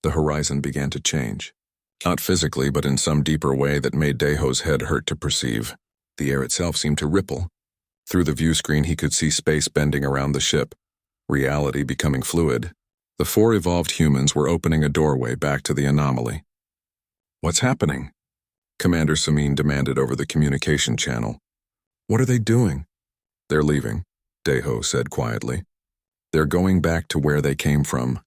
The horizon began to change. Not physically, but in some deeper way that made Daeho's head hurt to perceive. The air itself seemed to ripple. Through the view screen he could see space bending around the ship, reality becoming fluid. The 4 evolved humans were opening a doorway back to the anomaly. "What's happening?" Commander Samin demanded over the communication channel. "What are they doing?" "They're leaving," Daeho said quietly. "They're going back to where they came from."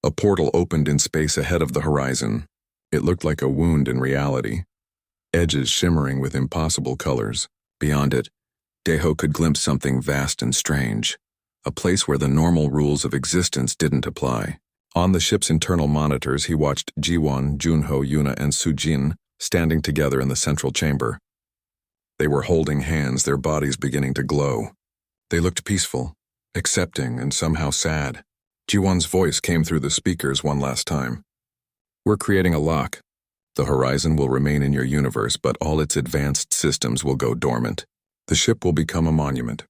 A portal opened in space ahead of the horizon. It looked like a wound in reality, edges shimmering with impossible colors. Beyond it, Daeho could glimpse something vast and strange, a place where the normal rules of existence didn't apply. On the ship's internal monitors, he watched Jiwon, Junho, Yuna, and Sujin standing together in the central chamber. They were holding hands, their bodies beginning to glow. They looked peaceful, accepting, and somehow sad. Jiwon's voice came through the speakers one last time. "We're creating a lock. The horizon will remain in your universe, but all its advanced systems will go dormant. The ship will become a monument.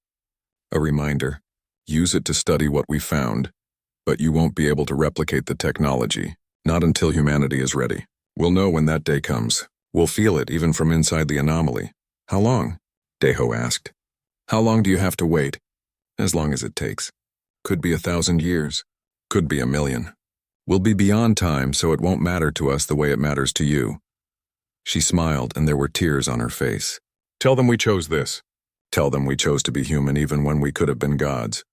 A reminder. Use it to study what we found, but you won't be able to replicate the technology, not until humanity is ready. We'll know when that day comes. We'll feel it even from inside the anomaly." "How long?" Daeho asked. "How long do you have to wait?" "As long as it takes. Could be 1,000 years. Could be 1,000,000. We'll be beyond time, so it won't matter to us the way it matters to you." She smiled, and there were tears on her face. "Tell them we chose this. Tell them we chose to be human even when we could have been gods."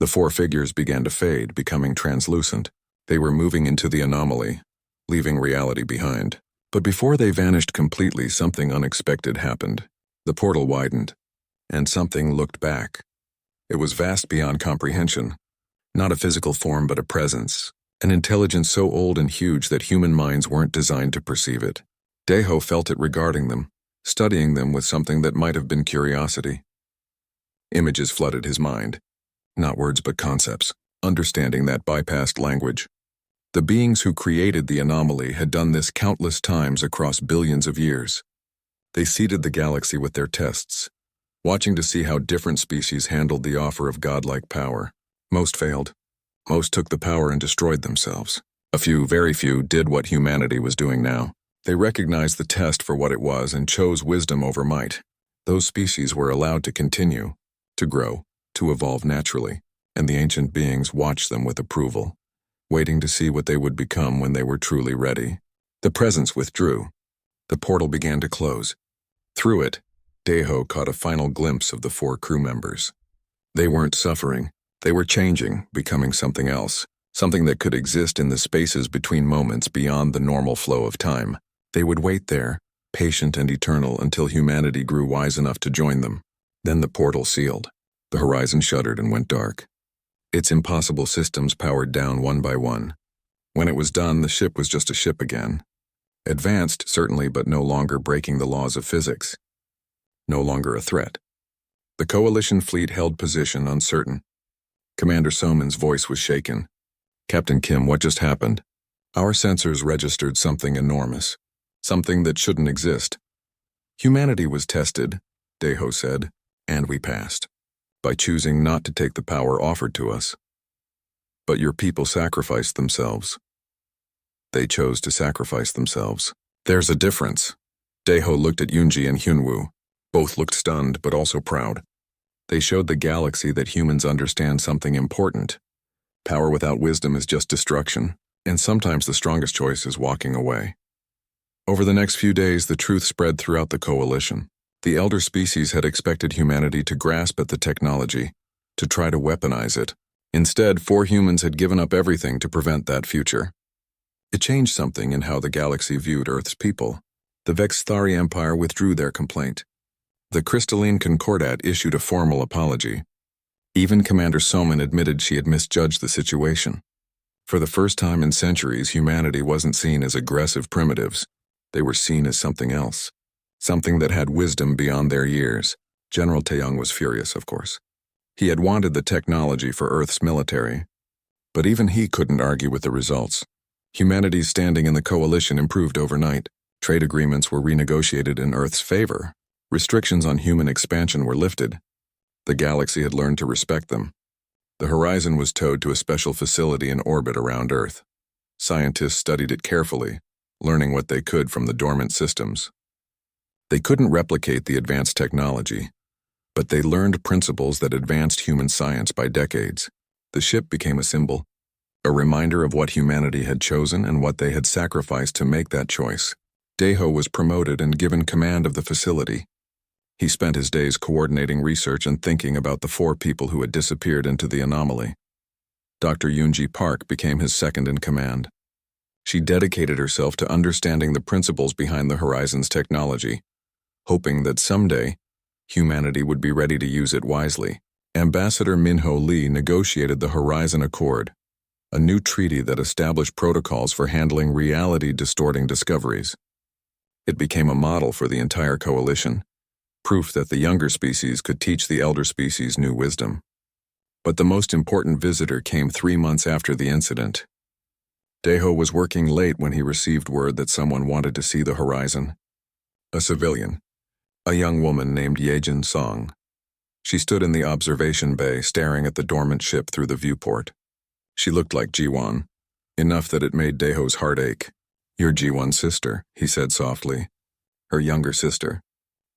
The 4 figures began to fade, becoming translucent. They were moving into the anomaly, leaving reality behind. But before they vanished completely, something unexpected happened. The portal widened, and something looked back. It was vast beyond comprehension. Not a physical form, but a presence. An intelligence so old and huge that human minds weren't designed to perceive it. Daeho felt it regarding them, studying them with something that might have been curiosity. Images flooded his mind. Not words but concepts, understanding that bypassed language. The beings who created the anomaly had done this countless times across billions of years. They seeded the galaxy with their tests, watching to see how different species handled the offer of godlike power. Most failed. Most took the power and destroyed themselves. A few, very few, did what humanity was doing now. They recognized the test for what it was and chose wisdom over might. Those species were allowed to continue, to grow, to evolve naturally, and the ancient beings watched them with approval, waiting to see what they would become when they were truly ready. The presence withdrew. The portal began to close. Through it, Daeho caught a final glimpse of the 4 crew members. They weren't suffering. They were changing, becoming something else, something that could exist in the spaces between moments beyond the normal flow of time. They would wait there, patient and eternal, until humanity grew wise enough to join them. Then the portal sealed. The horizon shuddered and went dark. Its impossible systems powered down one by one. When it was done, the ship was just a ship again. Advanced, certainly, but no longer breaking the laws of physics. No longer a threat. The coalition fleet held position, uncertain. Commander Soman's voice was shaken. "Captain Kim, what just happened?" "Our sensors registered something enormous. Something that shouldn't exist. Humanity was tested," Daeho said, "and we passed. By choosing not to take the power offered to us. But your people sacrificed themselves. They chose to sacrifice themselves. There's a difference." Daeho looked at Yoonji and Hyunwoo. Both looked stunned, but also proud. They showed the galaxy that humans understand something important. Power without wisdom is just destruction, and sometimes the strongest choice is walking away. Over the next few days, the truth spread throughout the coalition. The elder species had expected humanity to grasp at the technology, to try to weaponize it. Instead, 4 humans had given up everything to prevent that future. It changed something in how the galaxy viewed Earth's people. The Vexthari Empire withdrew their complaint. The Crystalline Concordat issued a formal apology. Even Commander Soman admitted she had misjudged the situation. For the first time in centuries, humanity wasn't seen as aggressive primitives. They were seen as something else. Something that had wisdom beyond their years. General Taeyong was furious, of course. He had wanted the technology for Earth's military. But even he couldn't argue with the results. Humanity's standing in the coalition improved overnight. Trade agreements were renegotiated in Earth's favor. Restrictions on human expansion were lifted. The galaxy had learned to respect them. The horizon was towed to a special facility in orbit around Earth. Scientists studied it carefully, learning what they could from the dormant systems. They couldn't replicate the advanced technology, but they learned principles that advanced human science by decades. The ship became a symbol, a reminder of what humanity had chosen and what they had sacrificed to make that choice. Deho was promoted and given command of the facility. He spent his days coordinating research and thinking about the 4 people who had disappeared into the anomaly. Dr. Yoonji Park became his second in command. She dedicated herself to understanding the principles behind the Horizon's technology, hoping that someday humanity would be ready to use it wisely. Ambassador Minho Lee negotiated the Horizon Accord, a new treaty that established protocols for handling reality-distorting discoveries. It became a model for the entire coalition, proof that the younger species could teach the elder species new wisdom. But the most important visitor came 3 months after the incident. Deho was working late when he received word that someone wanted to see the Horizon. A civilian, a young woman named Yejin Song. She stood in the observation bay staring at the dormant ship through the viewport. She looked like Jiwon, enough that it made Deho's heart ache. "You're Jiwon's sister," he said softly. "Her younger sister,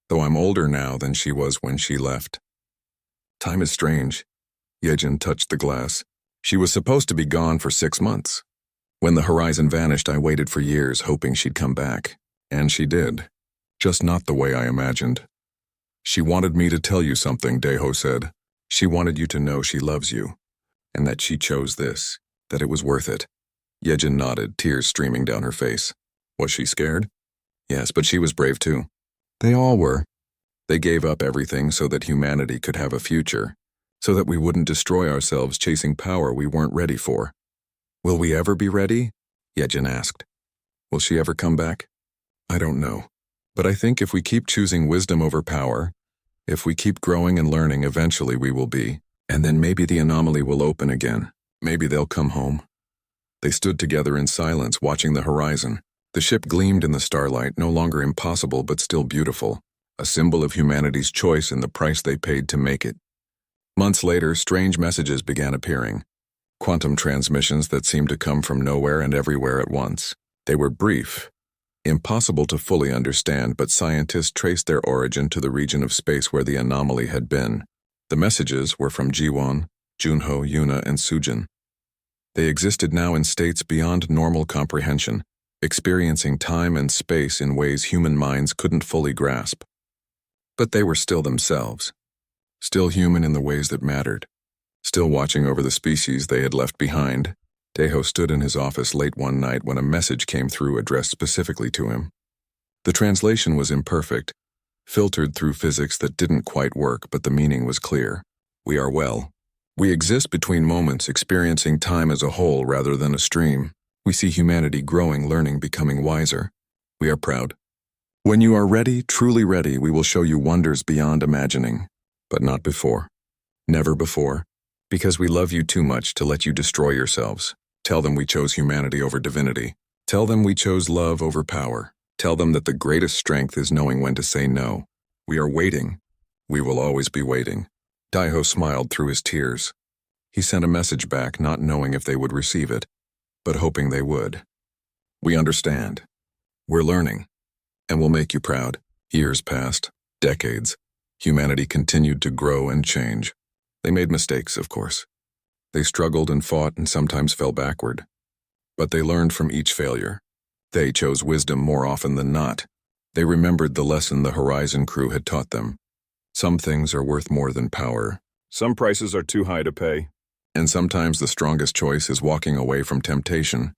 though I'm older now than she was when she left." "Time is strange." Yejin touched the glass. "She was supposed to be gone for 6 months. When the Horizon vanished, I waited for years hoping she'd come back. And she did. Just not the way I imagined." "She wanted me to tell you something," Deho said. "She wanted you to know she loves you, and that she chose this, that it was worth it." Yejin nodded, tears streaming down her face. "Was she scared?" "Yes, but she was brave too." "They all were. They gave up everything so that humanity could have a future, so that we wouldn't destroy ourselves chasing power we weren't ready for." "Will we ever be ready?" Yejin asked. "Will she ever come back?" "I don't know. But I think if we keep choosing wisdom over power, if we keep growing and learning, eventually we will be. And then maybe the anomaly will open again. Maybe they'll come home." They stood together in silence, watching the horizon. The ship gleamed in the starlight, no longer impossible but still beautiful, a symbol of humanity's choice and the price they paid to make it. Months later, strange messages began appearing. Quantum transmissions that seemed to come from nowhere and everywhere at once. They were brief, impossible to fully understand, but scientists traced their origin to the region of space where the anomaly had been. The messages were from Jiwon, Junho, Yuna, and Sujin. They existed now in states beyond normal comprehension, experiencing time and space in ways human minds couldn't fully grasp. But they were still themselves, still human in the ways that mattered, still watching over the species they had left behind. Deho stood in his office late one night when a message came through addressed specifically to him. The translation was imperfect, filtered through physics that didn't quite work, but the meaning was clear. "We are well. We exist between moments, experiencing time as a whole rather than a stream. We see humanity growing, learning, becoming wiser. We are proud. When you are ready, truly ready, we will show you wonders beyond imagining. But not before. Never before. Because we love you too much to let you destroy yourselves. Tell them we chose humanity over divinity. Tell them we chose love over power. Tell them that the greatest strength is knowing when to say no. We are waiting. We will always be waiting." Deho smiled through his tears. He sent a message back, not knowing if they would receive it, but hoping they would. "We understand. We're learning. And we'll make you proud." Years passed. Decades. Humanity continued to grow and change. They made mistakes, of course. They struggled and fought and sometimes fell backward. But they learned from each failure. They chose wisdom more often than not. They remembered the lesson the Horizon crew had taught them. Some things are worth more than power. Some prices are too high to pay. And sometimes the strongest choice is walking away from temptation,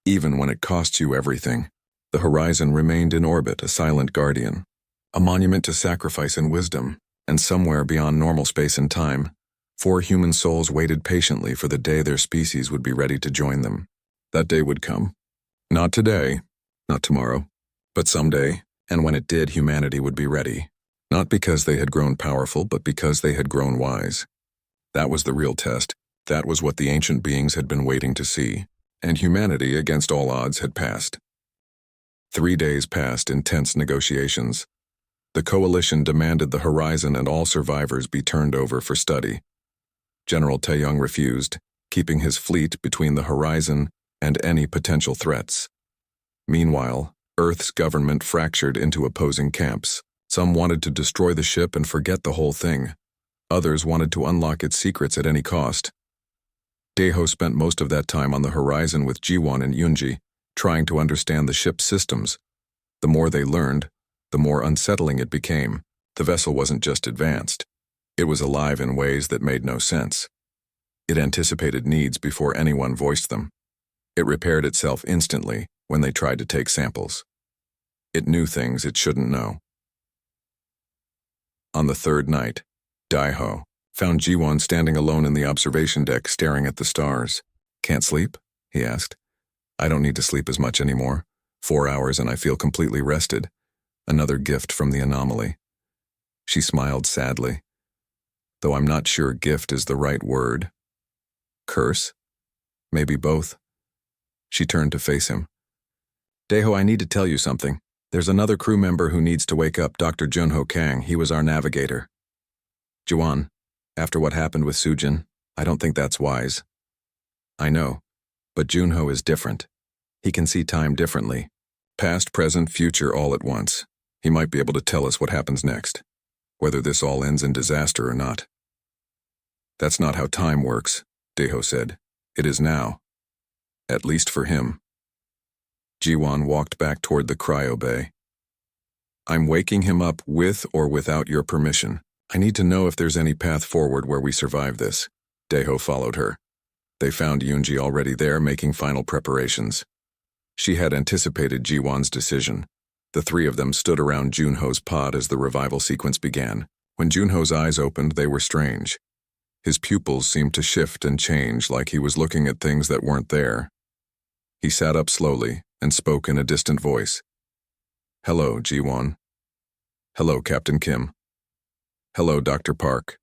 even when it costs you everything. The Horizon remained in orbit, a silent guardian, a monument to sacrifice and wisdom, and somewhere beyond normal space and time, 4 human souls waited patiently for the day their species would be ready to join them. That day would come. Not today, not tomorrow, but someday, and when it did, humanity would be ready. Not because they had grown powerful, but because they had grown wise. That was the real test. That was what the ancient beings had been waiting to see. And humanity, against all odds, had passed. 3 days passed in tense negotiations. The coalition demanded the Horizon and all survivors be turned over for study. General Taeyong refused, keeping his fleet between the Horizon and any potential threats. Meanwhile, Earth's government fractured into opposing camps. Some wanted to destroy the ship and forget the whole thing. Others wanted to unlock its secrets at any cost. Daeho spent most of that time on the horizon with Jiwon and Yunji, trying to understand the ship's systems. The more they learned, the more unsettling it became. The vessel wasn't just advanced. It was alive in ways that made no sense. It anticipated needs before anyone voiced them. It repaired itself instantly when they tried to take samples. It knew things it shouldn't know. On the third night, Daeho found Jiwon standing alone in the observation deck staring at the stars. "Can't sleep?" he asked. "I don't need to sleep as much anymore. 4 hours and I feel completely rested. Another gift from the anomaly." She smiled sadly. "Though I'm not sure gift is the right word. Curse? Maybe both." She turned to face him. "Daeho, I need to tell you something. There's another crew member who needs to wake up, Dr. Junho Kang. He was our navigator." "Jiwon, after what happened with Sujin, I don't think that's wise." "I know, but Junho is different. He can see time differently. Past, present, future all at once. He might be able to tell us what happens next, whether this all ends in disaster or not." "That's not how time works," Daeho said. "It is now. At least for him." Jiwon walked back toward the cryo bay. "I'm waking him up with or without your permission. I need to know if there's any path forward where we survive this." Daeho followed her. They found Yunji already there making final preparations. She had anticipated Jiwon's decision. The three of them stood around Junho's pod as the revival sequence began. When Junho's eyes opened, they were strange. His pupils seemed to shift and change like he was looking at things that weren't there. He sat up slowly and spoke in a distant voice. "Hello, Jiwon. Hello, Captain Kim. Hello, Dr. Park."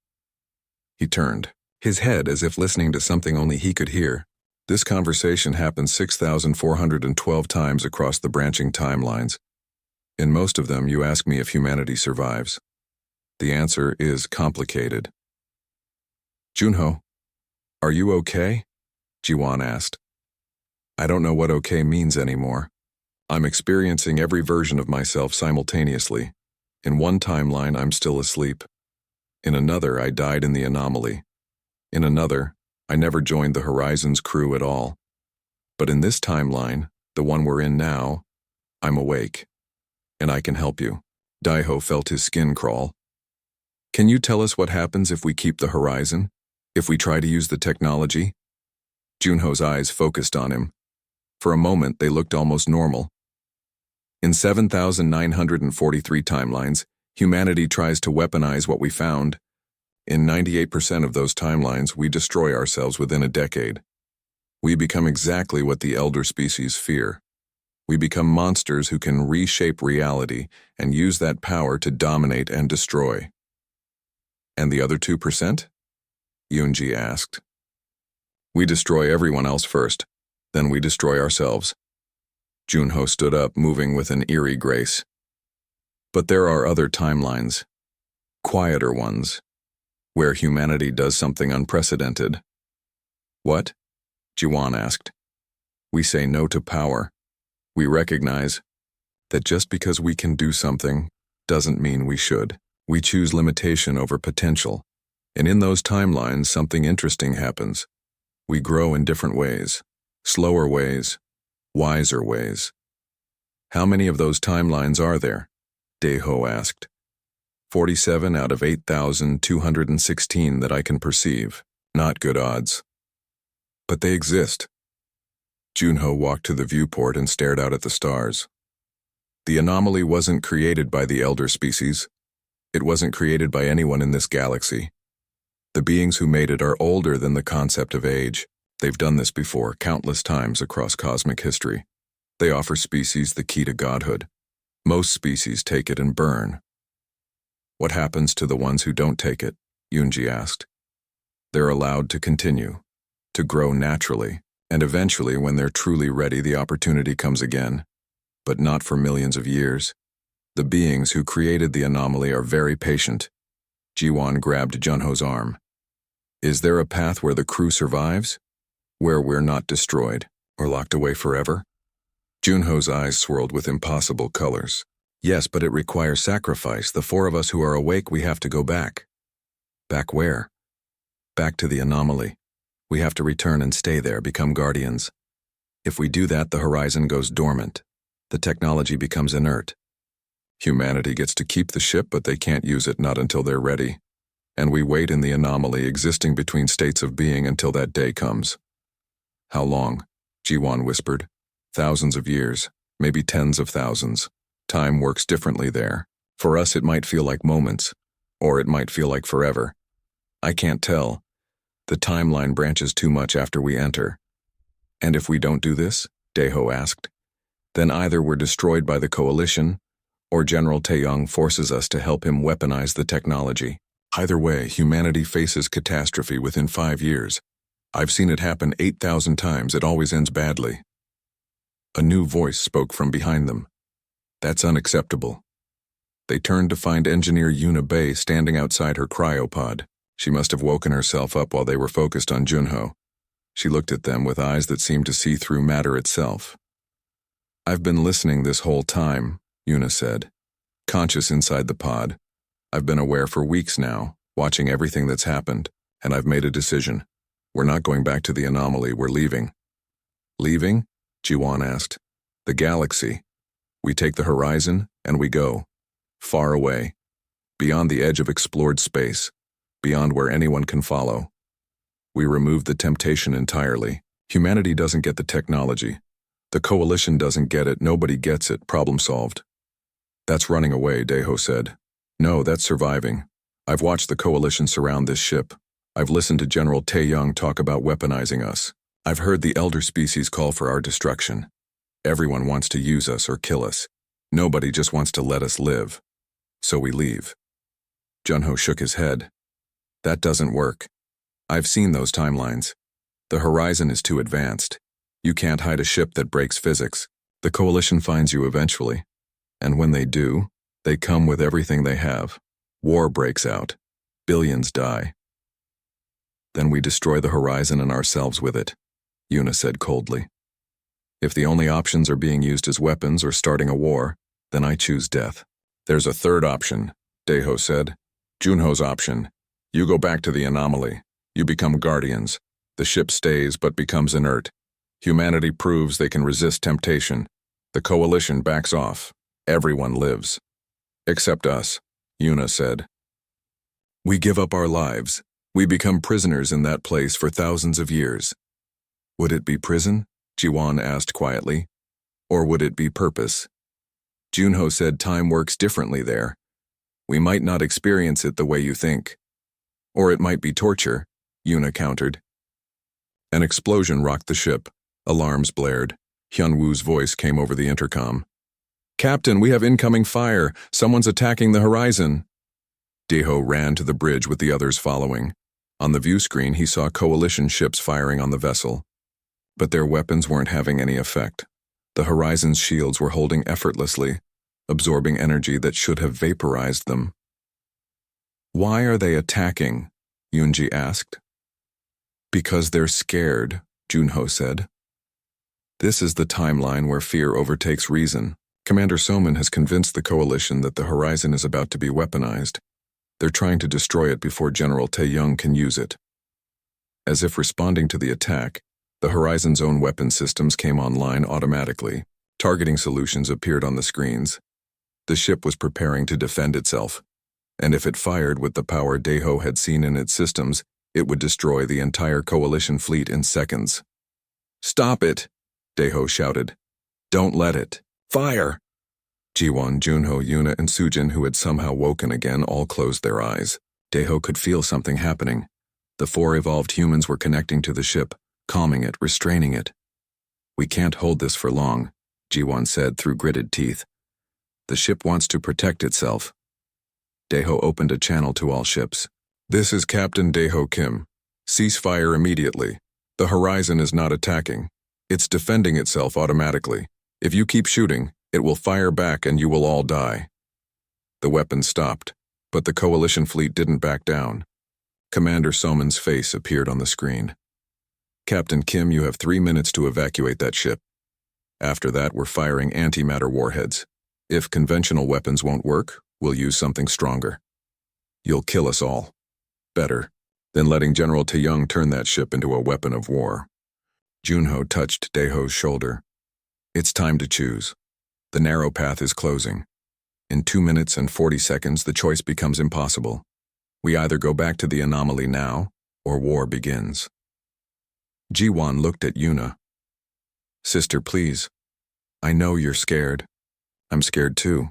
He turned, his head as if listening to something only he could hear. This conversation happened 6,412 times across the branching timelines. In most of them, you ask me if humanity survives. The answer is complicated. "Junho, are you okay?" Jiwon asked. "I don't know what okay means anymore. I'm experiencing every version of myself simultaneously. In one timeline, I'm still asleep. In another, I died in the anomaly. In another, I never joined the Horizon's crew at all. But in this timeline, the one we're in now, I'm awake. And I can help you." Daeho felt his skin crawl. "Can you tell us what happens if we keep the Horizon? If we try to use the technology?" Junho's eyes focused on him. For a moment, they looked almost normal. "In 7,943 timelines, humanity tries to weaponize what we found. In 98% of those timelines, we destroy ourselves within a decade. We become exactly what the elder species fear. We become monsters who can reshape reality and use that power to dominate and destroy." "And the other 2%? Yunji asked. "We destroy everyone else first, then we destroy ourselves." Junho stood up, moving with an eerie grace. "But there are other timelines, quieter ones, where humanity does something unprecedented." "What?" Jiwon asked. "We say no to power. We recognize that just because we can do something doesn't mean we should. We choose limitation over potential. And in those timelines, something interesting happens. We grow in different ways, slower ways, wiser ways." "How many of those timelines are there?" Daeho asked. 47 out of 8,216 that I can perceive. Not good odds. But they exist." Junho walked to the viewport and stared out at the stars. "The anomaly wasn't created by the elder species. It wasn't created by anyone in this galaxy. The beings who made it are older than the concept of age. They've done this before, countless times across cosmic history. They offer species the key to godhood. Most species take it and burn." "What happens to the ones who don't take it?" Yunji asked. "They're allowed to continue, to grow naturally, and eventually, when they're truly ready, the opportunity comes again. But not for millions of years. The beings who created the anomaly are very patient." Jiwon grabbed Junho's arm. "Is there a path where the crew survives? Where we're not destroyed?" Or locked away forever? Junho's eyes swirled with impossible colors. Yes, but it requires sacrifice. The four of us who are awake, we have to go back. Back where? Back to the anomaly. We have to return and stay there, become guardians. If we do that, the horizon goes dormant. The technology becomes inert. Humanity gets to keep the ship, but they can't use it, not until they're ready. And we wait in the anomaly, existing between states of being until that day comes. How long? Jiwan whispered. Thousands of years, maybe tens of thousands. Time works differently there. For us, it might feel like moments, or it might feel like forever. I can't tell. The timeline branches too much after we enter. And if we don't do this? Daeho asked. Then either we're destroyed by the Coalition, or General Taeyong forces us to help him weaponize the technology. Either way, humanity faces catastrophe within 5 years. I've seen it happen 8,000 times. It always ends badly. A new voice spoke from behind them. That's unacceptable. They turned to find engineer Yuna Bei standing outside her cryopod. She must have woken herself up while they were focused on Junho. She looked at them with eyes that seemed to see through matter itself. I've been listening this whole time, Yuna said. Conscious inside the pod. I've been aware for weeks now, watching everything that's happened, and I've made a decision. We're not going back to the anomaly, we're leaving. Leaving? Jiwan asked. The galaxy. We take the horizon, and we go. Far away. Beyond the edge of explored space. Beyond where anyone can follow. We remove the temptation entirely. Humanity doesn't get the technology. The Coalition doesn't get it, nobody gets it, problem solved. That's running away, Daeho said. No, that's surviving. I've watched the Coalition surround this ship. I've listened to General Taeyong talk about weaponizing us. I've heard the elder species call for our destruction. Everyone wants to use us or kill us. Nobody just wants to let us live. So we leave. Junho shook his head. That doesn't work. I've seen those timelines. The horizon is too advanced. You can't hide a ship that breaks physics. The Coalition finds you eventually. And when they do, they come with everything they have. War breaks out. Billions die. Then we destroy the horizon and ourselves with it, Yuna said coldly. If the only options are being used as weapons or starting a war, then I choose death. There's a third option, Daeho said. Junho's option. You go back to the anomaly. You become guardians. The ship stays but becomes inert. Humanity proves they can resist temptation. The Coalition backs off. Everyone lives. Except us, Yuna said. We give up our lives. We become prisoners in that place for thousands of years. Would it be prison? Jiwan asked quietly. Or would it be purpose? Junho said time works differently there. We might not experience it the way you think. Or it might be torture, Yuna countered. An explosion rocked the ship. Alarms blared. Hyunwoo's voice came over the intercom. Captain, we have incoming fire. Someone's attacking the horizon. Daeho ran to the bridge with the others following. On the view screen, he saw Coalition ships firing on the vessel. But their weapons weren't having any effect. The horizon's shields were holding effortlessly, absorbing energy that should have vaporized them. Why are they attacking? Yoonji asked. Because they're scared, Junho said. This is the timeline where fear overtakes reason. Commander Soman has convinced the Coalition that the horizon is about to be weaponized. They're trying to destroy it before General Taeyong can use it. As if responding to the attack, the horizon's own weapon systems came online automatically. Targeting solutions appeared on the screens. The ship was preparing to defend itself, and if it fired with the power Daeho had seen in its systems, it would destroy the entire Coalition fleet in seconds. Stop it! Daeho shouted. Don't let it. Fire! Jiwon, Junho, Yuna, and Sujin, who had somehow woken again, all closed their eyes. Daeho could feel something happening. The 4 evolved humans were connecting to the ship, calming it, restraining it. We can't hold this for long, Jiwon said through gritted teeth. The ship wants to protect itself. Daeho opened a channel to all ships. This is Captain Daeho Kim. Cease fire immediately. The horizon is not attacking. It's defending itself automatically. If you keep shooting, it will fire back and you will all die. The weapon stopped, but the Coalition fleet didn't back down. Commander Soman's face appeared on the screen. Captain Kim, you have 3 minutes to evacuate that ship. After that, we're firing antimatter warheads. If conventional weapons won't work, we'll use something stronger. You'll kill us all. Better than letting General Taeyong turn that ship into a weapon of war. Junho touched Daeho's shoulder. It's time to choose. The narrow path is closing. In 2 minutes and 40 seconds, the choice becomes impossible. We either go back to the anomaly now, or war begins. Jiwon looked at Yuna. Sister, please. I know you're scared. I'm scared too.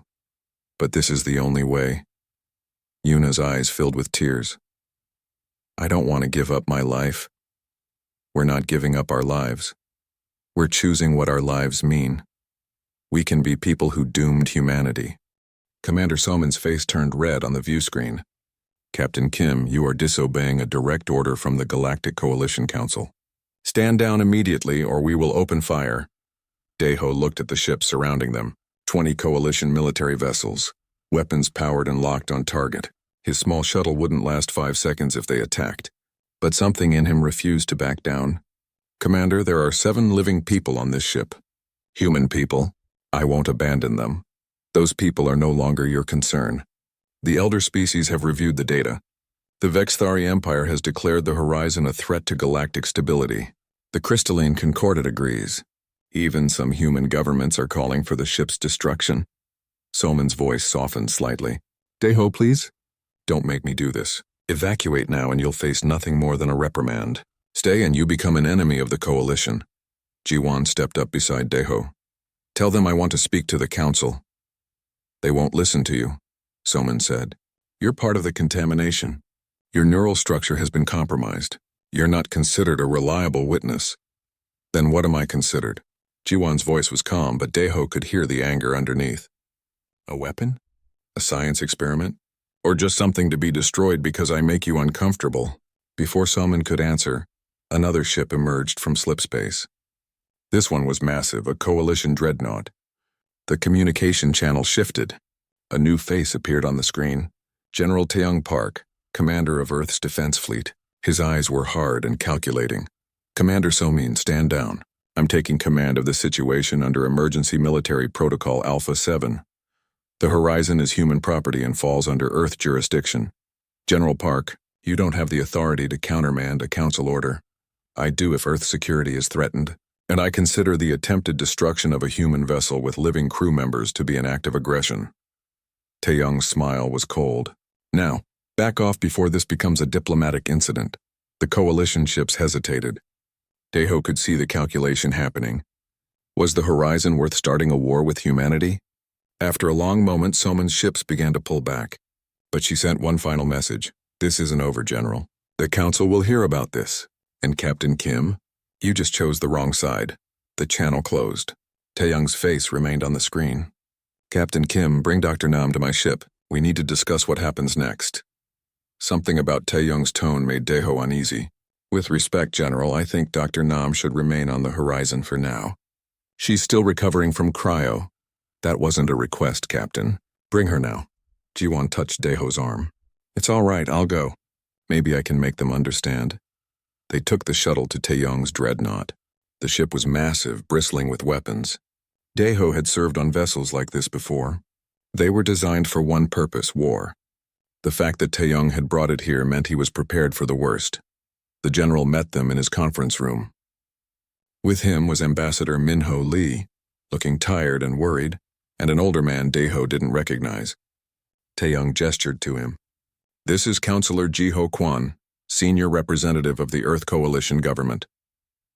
But this is the only way. Yuna's eyes filled with tears. I don't want to give up my life. We're not giving up our lives. We're choosing what our lives mean. We can be people who doomed humanity. Commander Soman's face turned red on the view screen. Captain Kim, you are disobeying a direct order from the Galactic Coalition Council. Stand down immediately or we will open fire. Daeho looked at the ships surrounding them. 20 Coalition military vessels. Weapons powered and locked on target. His small shuttle wouldn't last 5 seconds if they attacked. But something in him refused to back down. Commander, there are 7 living people on this ship. Human people. I won't abandon them. Those people are no longer your concern. The elder species have reviewed the data. The Vexthari Empire has declared the horizon a threat to galactic stability. The Crystalline Concordat agrees. Even some human governments are calling for the ship's destruction. Soman's voice softened slightly. Daeho, please? Don't make me do this. Evacuate now and you'll face nothing more than a reprimand. Stay and you become an enemy of the coalition. Jiwon stepped up beside Daeho. Tell them I want to speak to the council. They won't listen to you, Soman said. You're part of the contamination. Your neural structure has been compromised. You're not considered a reliable witness. Then what am I considered? Jiwon's voice was calm, but Daeho could hear the anger underneath. A weapon? A science experiment? Or just something to be destroyed because I make you uncomfortable? Before Soman could answer, another ship emerged from slipspace. This one was massive, a coalition dreadnought. The communication channel shifted. A new face appeared on the screen. General Taeyong Park, commander of Earth's defense fleet. His eyes were hard and calculating. Commander Somin, stand down. I'm taking command of the situation under Emergency Military Protocol Alpha 7. The horizon is human property and falls under Earth jurisdiction. General Park, you don't have the authority to countermand a council order. I do if Earth security is threatened, and I consider the attempted destruction of a human vessel with living crew members to be an act of aggression. Taeyong's smile was cold. Now, back off before this becomes a diplomatic incident. The coalition ships hesitated. Daeho could see the calculation happening. Was the horizon worth starting a war with humanity? After a long moment, Soman's ships began to pull back. But she sent one final message. This isn't over, General. The council will hear about this. And Captain Kim, you just chose the wrong side. The channel closed. Taeyong's face remained on the screen. Captain Kim, bring Dr. Nam to my ship. We need to discuss what happens next. Something about Taeyong's tone made Daeho uneasy. With respect, General, I think Dr. Nam should remain on the horizon for now. She's still recovering from cryo. That wasn't a request, Captain. Bring her now. Jiwon touched Daeho's arm. It's all right, I'll go. Maybe I can make them understand. They took the shuttle to Taeyong's dreadnought. The ship was massive, bristling with weapons. Daeho had served on vessels like this before. They were designed for one purpose, war. The fact that Taeyong had brought it here meant he was prepared for the worst. The general met them in his conference room. With him was Ambassador Minho Lee, looking tired and worried, and an older man Daeho didn't recognize. Taeyong gestured to him. This is Counselor Jiho Kwan, senior representative of the Earth Coalition government.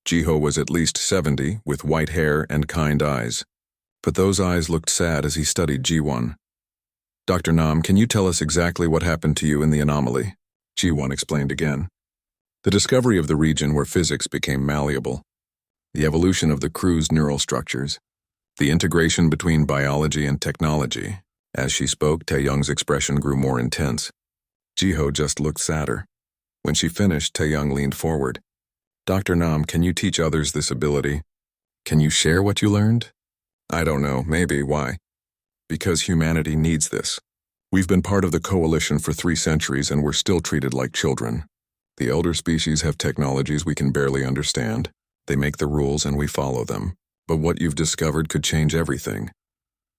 Jiho was at least 70, with white hair and kind eyes. But those eyes looked sad as he studied Jiwon. Dr. Nam, can you tell us exactly what happened to you in the anomaly? Jiwon explained again. The discovery of the region where physics became malleable, the evolution of the crew's neural structures, the integration between biology and technology. As she spoke, Taeyong's expression grew more intense. Jiho just looked sadder. When she finished, Taeyong leaned forward. Dr. Nam, can you teach others this ability? Can you share what you learned? I don't know, maybe. Why? Because humanity needs this. We've been part of the coalition for 3 centuries and we're still treated like children. The elder species have technologies we can barely understand. They make the rules and we follow them. But what you've discovered could change everything.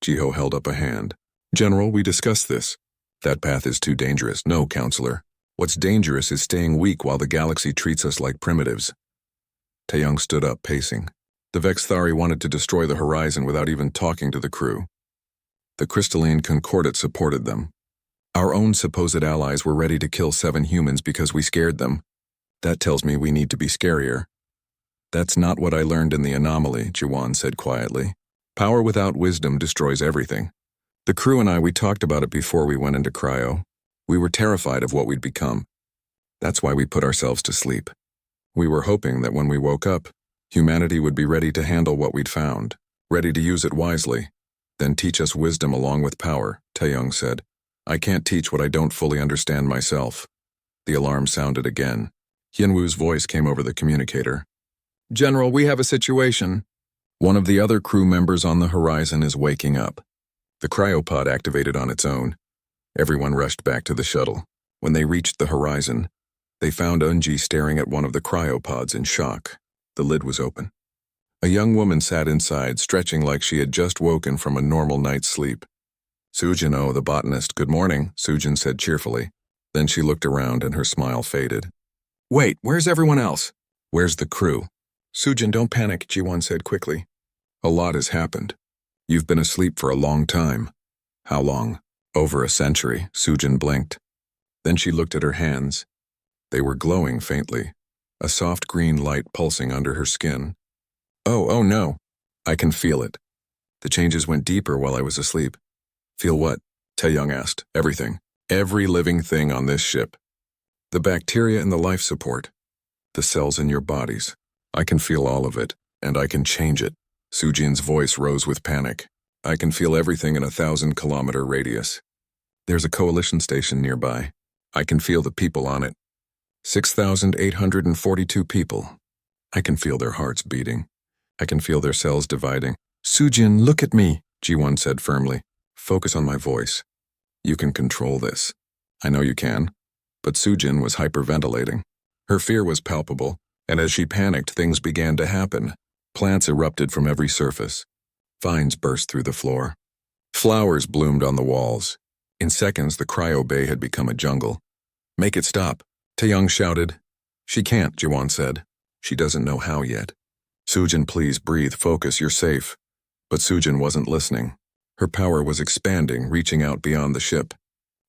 Jiho held up a hand. General, we discussed this. That path is too dangerous. No, Counselor. What's dangerous is staying weak while the galaxy treats us like primitives. Taeyong stood up, pacing. The Vexthari wanted to destroy the horizon without even talking to the crew. The crystalline concordate supported them. Our own supposed allies were ready to kill 7 humans because we scared them. That tells me we need to be scarier. That's not what I learned in the anomaly, Jiwan said quietly. Power without wisdom destroys everything. The crew and we talked about it before we went into cryo. We were terrified of what we'd become. That's why we put ourselves to sleep. We were hoping that when we woke up, humanity would be ready to handle what we'd found, ready to use it wisely, then teach us wisdom along with power, Taeyong said. I can't teach what I don't fully understand myself. The alarm sounded again. Hyunwoo's voice came over the communicator. General, we have a situation. One of the other crew members on the horizon is waking up. The cryopod activated on its own. Everyone rushed back to the shuttle. When they reached the horizon, they found Eunji staring at one of the cryopods in shock. The lid was open. A young woman sat inside, stretching like she had just woken from a normal night's sleep. Sujin, the botanist, good morning, Sujin said cheerfully. Then she looked around and her smile faded. Wait, where's everyone else? Where's the crew? Sujin, don't panic, Jiwon said quickly. A lot has happened. You've been asleep for a long time. How long? Over a century, Sujin blinked. Then she looked at her hands. They were glowing faintly, a soft green light pulsing under her skin. Oh no. I can feel it. The changes went deeper while I was asleep. Feel what? Taeyong asked. Everything. Every living thing on this ship. The bacteria and the life support. The cells in your bodies. I can feel all of it, and I can change it. Sujin's voice rose with panic. I can feel everything in a 1,000-kilometer radius. There's a coalition station nearby. I can feel the people on it. 6,842 people. I can feel their hearts beating. I can feel their cells dividing. Sujin, look at me, Jiwon said firmly. Focus on my voice. You can control this. I know you can. But Sujin was hyperventilating. Her fear was palpable, and as she panicked, things began to happen. Plants erupted from every surface. Vines burst through the floor. Flowers bloomed on the walls. In seconds, the cryo bay had become a jungle. Make it stop, Taeyong shouted. She can't, Jiwon said. She doesn't know how yet. Sujin, please breathe, focus, you're safe. But Sujin wasn't listening. Her power was expanding, reaching out beyond the ship.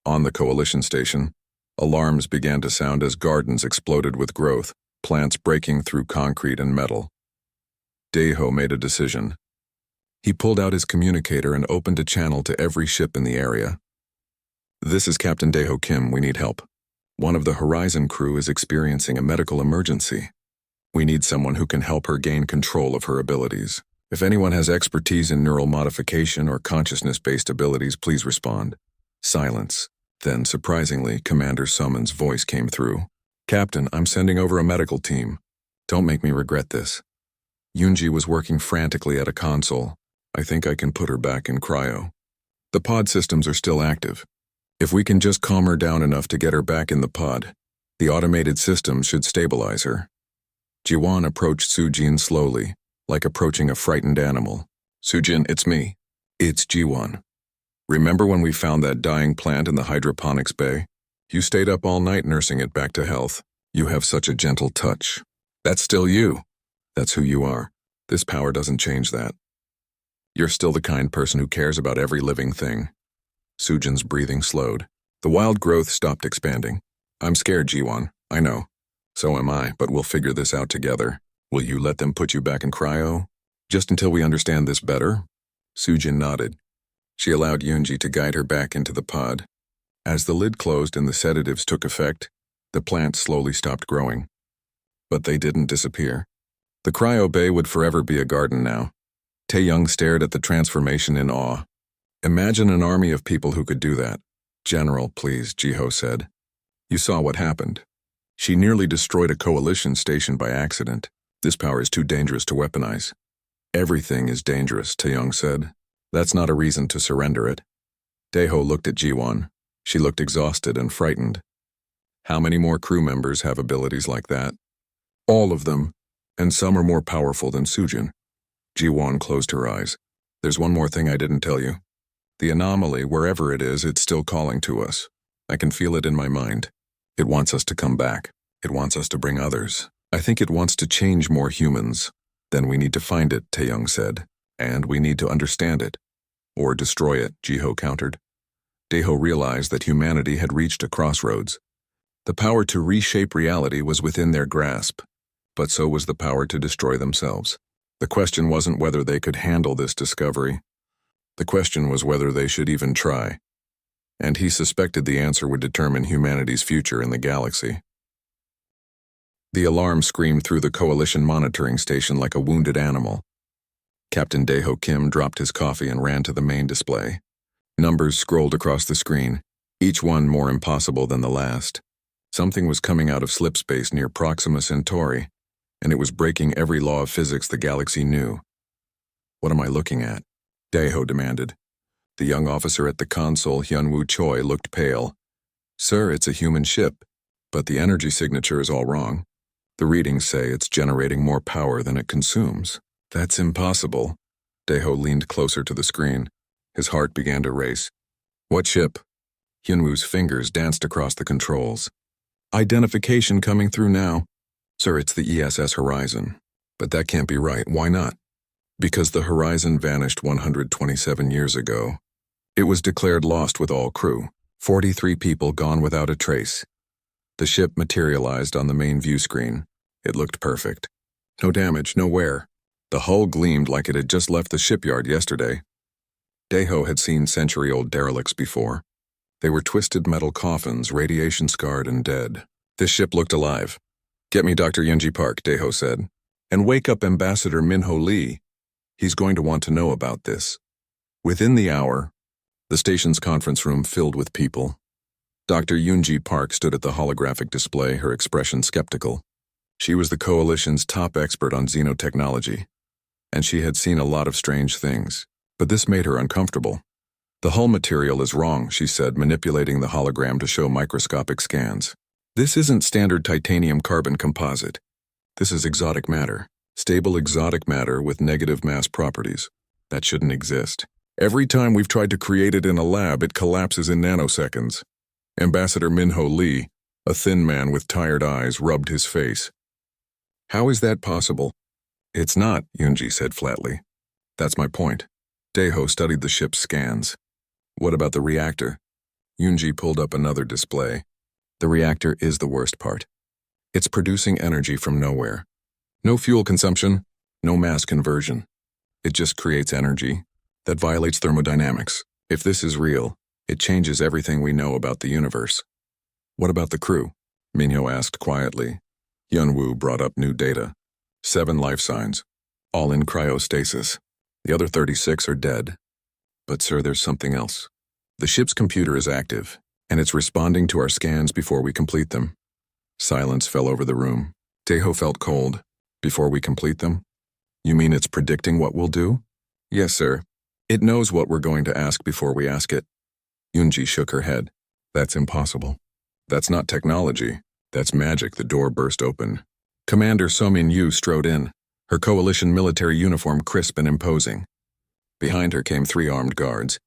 On the coalition station, alarms began to sound as gardens exploded with growth, plants breaking through concrete and metal. Daeho made a decision. He pulled out his communicator and opened a channel to every ship in the area. This is Captain Daeho Kim, we need help. One of the Horizon crew is experiencing a medical emergency. We need someone who can help her gain control of her abilities. If anyone has expertise in neural modification or consciousness-based abilities, please respond. Silence. Then, surprisingly, Commander Summon's voice came through. Captain, I'm sending over a medical team. Don't make me regret this. Yoonji was working frantically at a console. I think I can put her back in cryo. The pod systems are still active. If we can just calm her down enough to get her back in the pod, the automated system should stabilize her. Jiwon approached Sujin slowly, like approaching a frightened animal. Sujin, it's me. It's Jiwon. Remember when we found that dying plant in the hydroponics bay? You stayed up all night nursing it back to health. You have such a gentle touch. That's still you. That's who you are. This power doesn't change that. You're still the kind person who cares about every living thing. Sujin's breathing slowed. The wild growth stopped expanding. I'm scared, Jiwon. I know. So am I, but we'll figure this out together. Will you let them put you back in cryo? Just until we understand this better? Sujin nodded. She allowed Yoonji to guide her back into the pod. As the lid closed and the sedatives took effect, the plant slowly stopped growing. But they didn't disappear. The cryo bay would forever be a garden now. Taeyong stared at the transformation in awe. Imagine an army of people who could do that. General, please, Jiho said. You saw what happened. She nearly destroyed a coalition station by accident. This power is too dangerous to weaponize. Everything is dangerous, Taeyong said. That's not a reason to surrender it. Daeho looked at Jiwon. She looked exhausted and frightened. How many more crew members have abilities like that? All of them, and some are more powerful than Sujin. Ji-won closed her eyes. There's one more thing I didn't tell you. The anomaly, wherever it is, it's still calling to us. I can feel it in my mind. It wants us to come back. It wants us to bring others. I think it wants to change more humans. Then we need to find it, Taeyong said. And we need to understand it. Or destroy it, Jiho countered. Daeho realized that humanity had reached a crossroads. The power to reshape reality was within their grasp, but so was the power to destroy themselves. The question wasn't whether they could handle this discovery. The question was whether they should even try. And he suspected the answer would determine humanity's future in the galaxy. The alarm screamed through the Coalition monitoring station like a wounded animal. Captain Daeho Kim dropped his coffee and ran to the main display. Numbers scrolled across the screen, each one more impossible than the last. Something was coming out of slipspace near Proxima Centauri, and it was breaking every law of physics the galaxy knew. What am I looking at? Daeho demanded. The young officer at the console, Hyunwoo Choi, looked pale. Sir, it's a human ship, but the energy signature is all wrong. The readings say it's generating more power than it consumes. That's impossible. Daeho leaned closer to the screen. His heart began to race. What ship? Hyunwoo's fingers danced across the controls. Identification coming through now. Sir, it's the ESS Horizon. But that can't be right. Why not? Because the Horizon vanished 127 years ago. It was declared lost with all crew. 43 people gone without a trace. The ship materialized on the main view screen. It looked perfect. No damage, no wear. The hull gleamed like it had just left the shipyard yesterday. Daeho had seen century-old derelicts before. They were twisted metal coffins, radiation-scarred and dead. This ship looked alive. Get me Dr. Yunji Park, Daeho said. And wake up Ambassador Minho Lee. He's going to want to know about this. Within the hour, the station's conference room filled with people. Dr. Yunji Park stood at the holographic display, her expression skeptical. She was the Coalition's top expert on xenotechnology, and she had seen a lot of strange things, but this made her uncomfortable. The hull material is wrong, she said, manipulating the hologram to show microscopic scans. This isn't standard titanium carbon composite. This is exotic matter. Stable exotic matter with negative mass properties. That shouldn't exist. Every time we've tried to create it in a lab, it collapses in nanoseconds. Ambassador Minho Lee, a thin man with tired eyes, rubbed his face. How is that possible? It's not, Yunji said flatly. That's my point. Daeho studied the ship's scans. What about the reactor? Yunji pulled up another display. The reactor is the worst part. It's producing energy from nowhere. No fuel consumption, no mass conversion. It just creates energy. That violates thermodynamics. If this is real, it changes everything we know about the universe. What about the crew? Minho asked quietly. Hyunwoo brought up new data. 7 life signs, all in cryostasis. The other 36 are dead. But sir, there's something else. The ship's computer is active, and it's responding to our scans before we complete them. Silence fell over the room. Daeho felt cold. Before we complete them? You mean it's predicting what we'll do? Yes, sir. It knows what we're going to ask before we ask it. Yunji shook her head. That's impossible. That's not technology. That's magic. The door burst open. Commander So-min Yu strode in, her Coalition military uniform crisp and imposing. Behind her came 3 armed guards.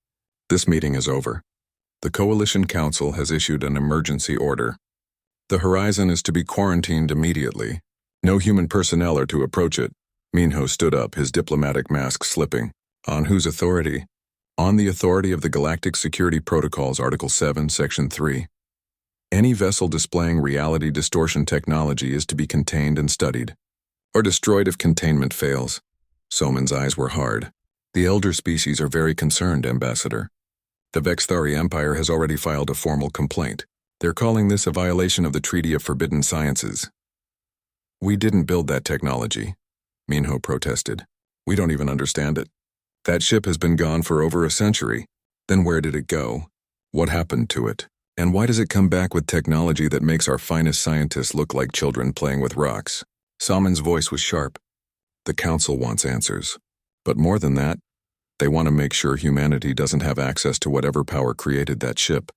This meeting is over. The Coalition Council has issued an emergency order. The Horizon is to be quarantined immediately. No human personnel are to approach it. Minho stood up, his diplomatic mask slipping. On whose authority? On the authority of the Galactic Security Protocols, Article 7, Section 3. Any vessel displaying reality distortion technology is to be contained and studied, or destroyed if containment fails. Soman's eyes were hard. The elder species are very concerned, Ambassador. The Vexthari Empire has already filed a formal complaint. They're calling this a violation of the Treaty of Forbidden Sciences. We didn't build that technology, Minho protested. We don't even understand it. That ship has been gone for over a century. Then where did it go? What happened to it? And why does it come back with technology that makes our finest scientists look like children playing with rocks? Salmon's voice was sharp. The Council wants answers. But more than that, they want to make sure humanity doesn't have access to whatever power created that ship.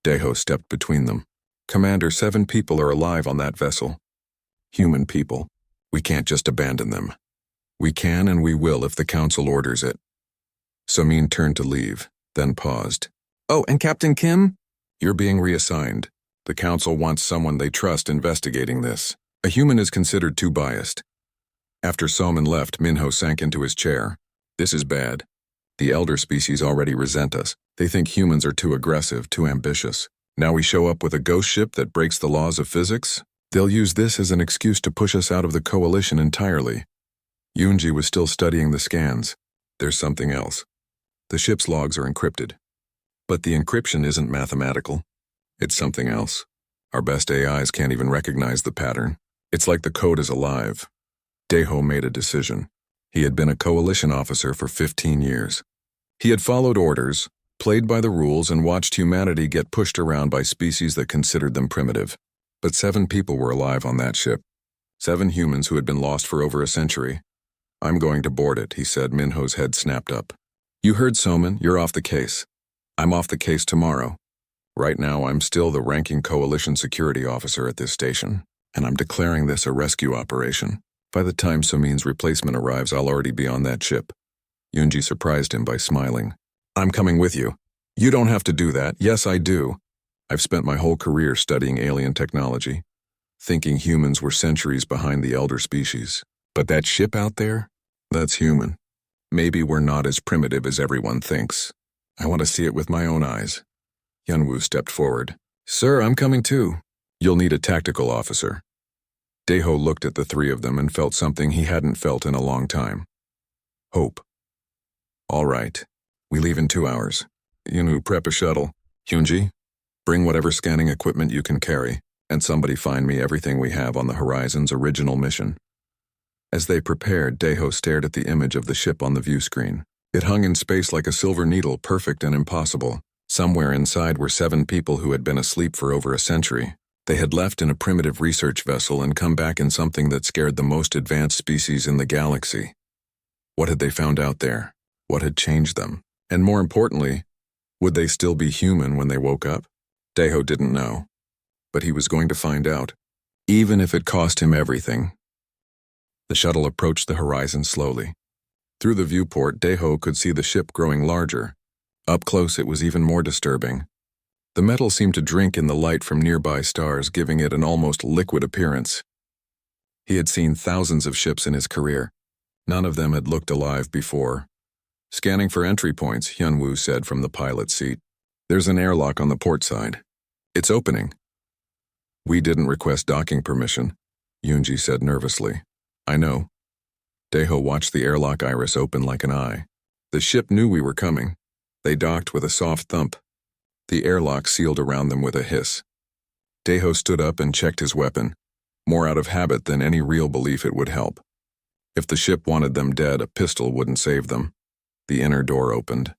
Daeho stepped between them. Commander, 7 people are alive on that vessel. Human people. We can't just abandon them. We can and we will if the Council orders it. Somin turned to leave, then paused. Oh, and Captain Kim? You're being reassigned. The Council wants someone they trust investigating this. A human is considered too biased. After Somin left, Minho sank into his chair. This is bad. The elder species already resent us. They think humans are too aggressive, too ambitious. Now we show up with a ghost ship that breaks the laws of physics? They'll use this as an excuse to push us out of the coalition entirely. Yunji was still studying the scans. There's something else. The ship's logs are encrypted. But the encryption isn't mathematical. It's something else. Our best AIs can't even recognize the pattern. It's like the code is alive. Daeho made a decision. He had been a coalition officer for 15 years. He had followed orders, played by the rules, and watched humanity get pushed around by species that considered them primitive. But 7 people were alive on that ship. 7 humans who had been lost for over a century. I'm going to board it, he said. Minho's head snapped up. You heard, Somin, you're off the case. I'm off the case tomorrow. Right now, I'm still the ranking coalition security officer at this station, and I'm declaring this a rescue operation. By the time Somin's replacement arrives, I'll already be on that ship. Yunji surprised him by smiling. I'm coming with you. You don't have to do that. Yes, I do. I've spent my whole career studying alien technology, thinking humans were centuries behind the elder species. But that ship out there? That's human. Maybe we're not as primitive as everyone thinks. I want to see it with my own eyes. Yunwoo stepped forward. Sir, I'm coming too. You'll need a tactical officer. Daeho looked at the 3 of them and felt something he hadn't felt in a long time. Hope. All right. We leave in 2 hours. Yunwoo, prep a shuttle. Hyunji, bring whatever scanning equipment you can carry, and somebody find me everything we have on the Horizon's original mission. As they prepared, Daeho stared at the image of the ship on the view screen. It hung in space like a silver needle, perfect and impossible. Somewhere inside were 7 people who had been asleep for over a century. They had left in a primitive research vessel and come back in something that scared the most advanced species in the galaxy. What had they found out there? What had changed them? And more importantly, would they still be human when they woke up? Daeho didn't know. But he was going to find out, even if it cost him everything. The shuttle approached the horizon slowly. Through the viewport, Daeho could see the ship growing larger. Up close, it was even more disturbing. The metal seemed to drink in the light from nearby stars, giving it an almost liquid appearance. He had seen thousands of ships in his career. None of them had looked alive before. Scanning for entry points, Hyunwoo said from the pilot's seat. There's an airlock on the port side. It's opening. We didn't request docking permission, Yunji said nervously. I know. Daeho watched the airlock iris open like an eye. The ship knew we were coming. They docked with a soft thump. The airlock sealed around them with a hiss. Daeho stood up and checked his weapon, more out of habit than any real belief it would help. If the ship wanted them dead, a pistol wouldn't save them. The inner door opened.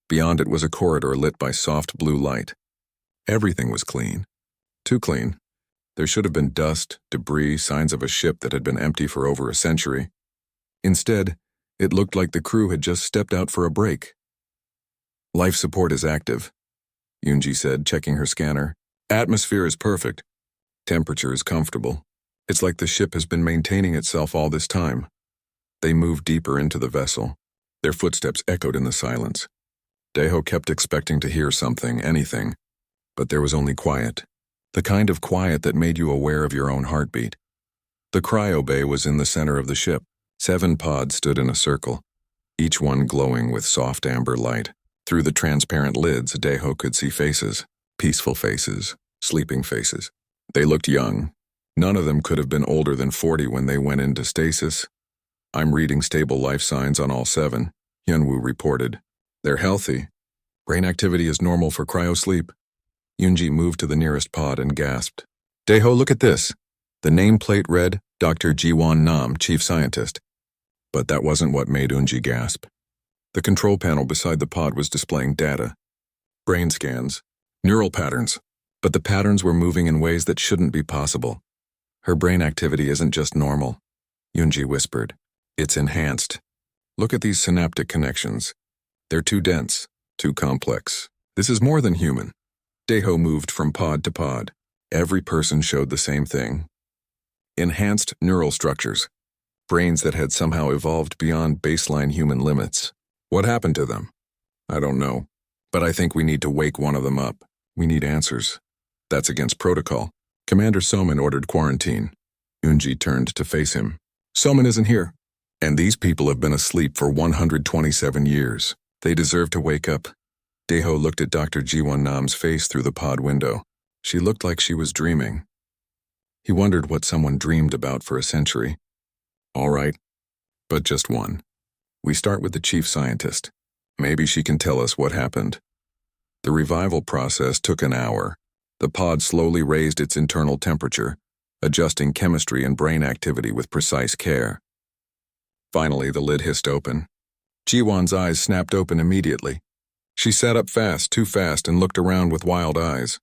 Beyond it was a corridor lit by soft blue light. Everything was clean. Too clean. There should have been dust, debris, signs of a ship that had been empty for over a century. Instead, it looked like the crew had just stepped out for a break. Life support is active, Yunji said, checking her scanner. Atmosphere is perfect. Temperature is comfortable. It's like the ship has been maintaining itself all this time. They moved deeper into the vessel. Their footsteps echoed in the silence. Daeho kept expecting to hear something, anything. But there was only quiet. The kind of quiet that made you aware of your own heartbeat. The cryo bay was in the center of the ship. 7 pods stood in a circle, each one glowing with soft amber light. Through the transparent lids, Daeho could see faces. Peaceful faces. Sleeping faces. They looked young. None of them could have been older than 40 when they went into stasis. I'm reading stable life signs on all 7, Hyunwoo reported. They're healthy. Brain activity is normal for cryosleep. Yunji moved to the nearest pod and gasped. Daeho, look at this. The nameplate read, Dr. Jiwon Nam, Chief Scientist. But that wasn't what made Yunji gasp. The control panel beside the pod was displaying data. Brain scans. Neural patterns. But the patterns were moving in ways that shouldn't be possible. Her brain activity isn't just normal, Yunji whispered. It's enhanced. Look at these synaptic connections. They're too dense, too complex. This is more than human. Daeho moved from pod to pod. Every person showed the same thing. Enhanced neural structures. Brains that had somehow evolved beyond baseline human limits. What happened to them? I don't know. But I think we need to wake one of them up. We need answers. That's against protocol. Commander Soman ordered quarantine. Yunji turned to face him. Soman isn't here. And these people have been asleep for 127 years. They deserve to wake up. Daeho looked at Dr. Ji-won-nam's face through the pod window. She looked like she was dreaming. He wondered what someone dreamed about for a century. All right, but just one. We start with the chief scientist. Maybe she can tell us what happened. The revival process took an hour. The pod slowly raised its internal temperature, adjusting chemistry and brain activity with precise care. Finally, the lid hissed open. Ji-won's eyes snapped open immediately. She sat up fast, too fast, and looked around with wild eyes.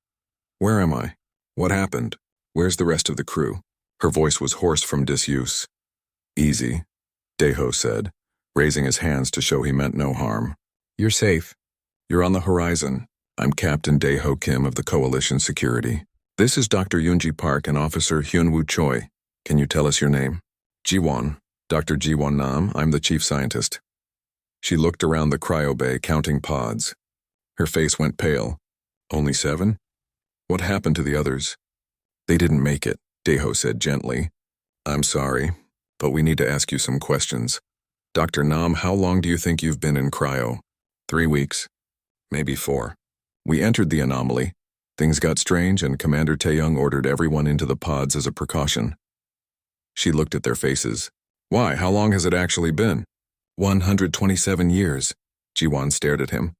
Where am I? What happened? Where's the rest of the crew? Her voice was hoarse from disuse. Easy, Daeho said, raising his hands to show he meant no harm. You're safe. You're on the horizon. I'm Captain Daeho Kim of the Coalition Security. This is Dr. Yoonji Park and Officer Hyunwoo Choi. Can you tell us your name? Ji-won. Dr. Ji-won-nam, I'm the chief scientist. She looked around the cryo bay, counting pods. Her face went pale. Only 7? What happened to the others? They didn't make it, Daeho said gently. I'm sorry, but we need to ask you some questions. Dr. Nam, how long do you think you've been in cryo? 3 weeks. Maybe 4. We entered the anomaly. Things got strange and Commander Taeyong ordered everyone into the pods as a precaution. She looked at their faces. Why? How long has it actually been? 127 years. Ji-won stared at him.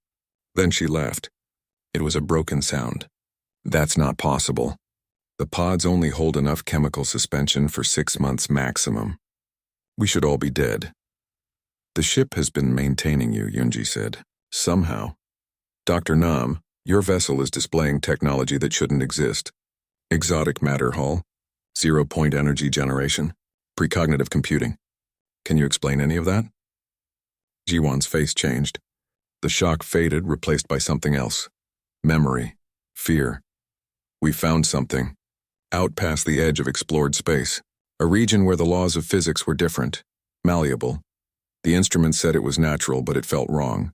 Then she laughed. It was a broken sound. That's not possible. The pods only hold enough chemical suspension for 6 months maximum. We should all be dead. The ship has been maintaining you, Yoonji said. Somehow. Dr. Nam, your vessel is displaying technology that shouldn't exist. Exotic matter hull, 0-point energy generation, precognitive computing. Can you explain any of that? Ji-won's face changed. The shock faded, replaced by something else. Memory. Fear. We found something. Out past the edge of explored space. A region where the laws of physics were different. Malleable. The instrument said it was natural, but it felt wrong.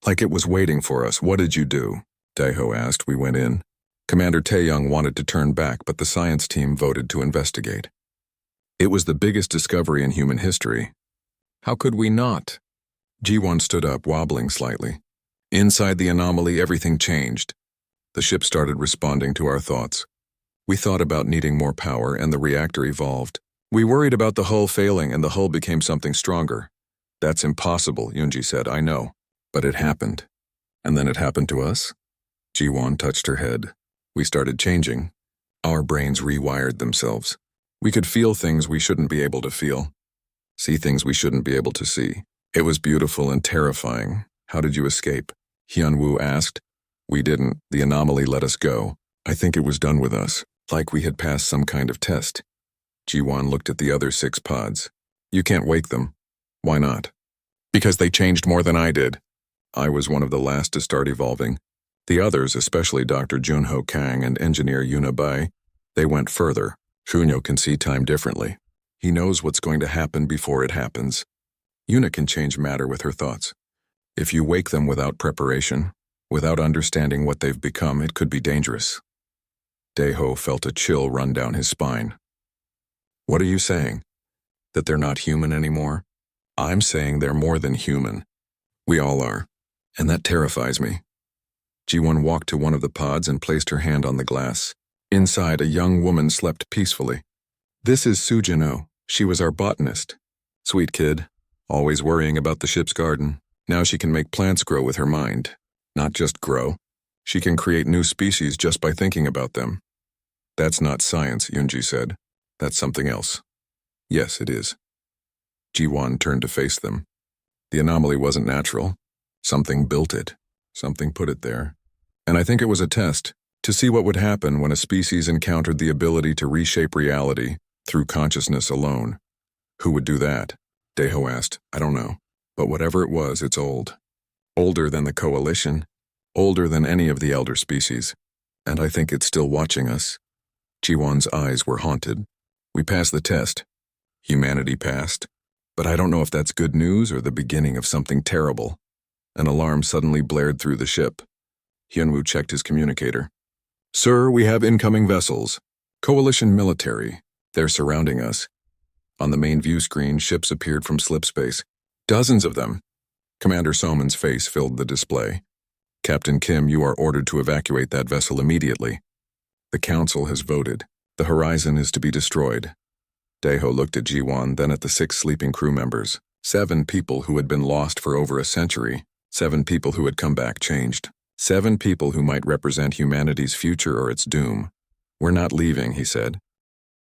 Like it was waiting for us. What did you do? Daeho asked. We went in. Commander Taeyong wanted to turn back, but the science team voted to investigate. It was the biggest discovery in human history. How could we not? Ji-won stood up, wobbling slightly. Inside the anomaly, everything changed. The ship started responding to our thoughts. We thought about needing more power, and the reactor evolved. We worried about the hull failing, and the hull became something stronger. That's impossible, Yoonji said. I know. But it happened. And then it happened to us? Ji-won touched her head. We started changing. Our brains rewired themselves. We could feel things we shouldn't be able to feel. See things we shouldn't be able to see. It was beautiful and terrifying. How did you escape? Hyunwoo asked. We didn't. The anomaly let us go. I think it was done with us, like we had passed some kind of test. Ji-won looked at the other 6 pods. You can't wake them. Why not? Because they changed more than I did. I was one of the last to start evolving. The others, especially Dr. Junho Kang and Engineer Yuna Bai, they went further. Shunyo can see time differently. He knows what's going to happen before it happens. Yuna can change matter with her thoughts. If you wake them without preparation, without understanding what they've become, it could be dangerous. Daeho felt a chill run down his spine. What are you saying? That they're not human anymore? I'm saying they're more than human. We all are. And that terrifies me. Ji-won walked to one of the pods and placed her hand on the glass. Inside, a young woman slept peacefully. This is Sujino. She was our botanist. Sweet kid, always worrying about the ship's garden. Now she can make plants grow with her mind. Not just grow. She can create new species just by thinking about them. That's not science, Yoonji said. That's something else. Yes, it is. Ji-won turned to face them. The anomaly wasn't natural. Something built it. Something put it there. And I think it was a test, to see what would happen when a species encountered the ability to reshape reality through consciousness alone. Who would do that? Daeho asked. I don't know. But whatever it was, it's old. Older than the Coalition. Older than any of the elder species. And I think it's still watching us. Jiwon's eyes were haunted. We passed the test. Humanity passed. But I don't know if that's good news or the beginning of something terrible. An alarm suddenly blared through the ship. Hyunwoo checked his communicator. Sir, we have incoming vessels. Coalition military. They're surrounding us. On the main view screen, ships appeared from slipspace. Dozens of them. Commander Soman's face filled the display. Captain Kim, you are ordered to evacuate that vessel immediately. The council has voted. The horizon is to be destroyed. Daeho looked at Jiwon, then at the 6 sleeping crew members. 7 people who had been lost for over a century. 7 people who had come back changed. 7 people who might represent humanity's future or its doom. We're not leaving, he said.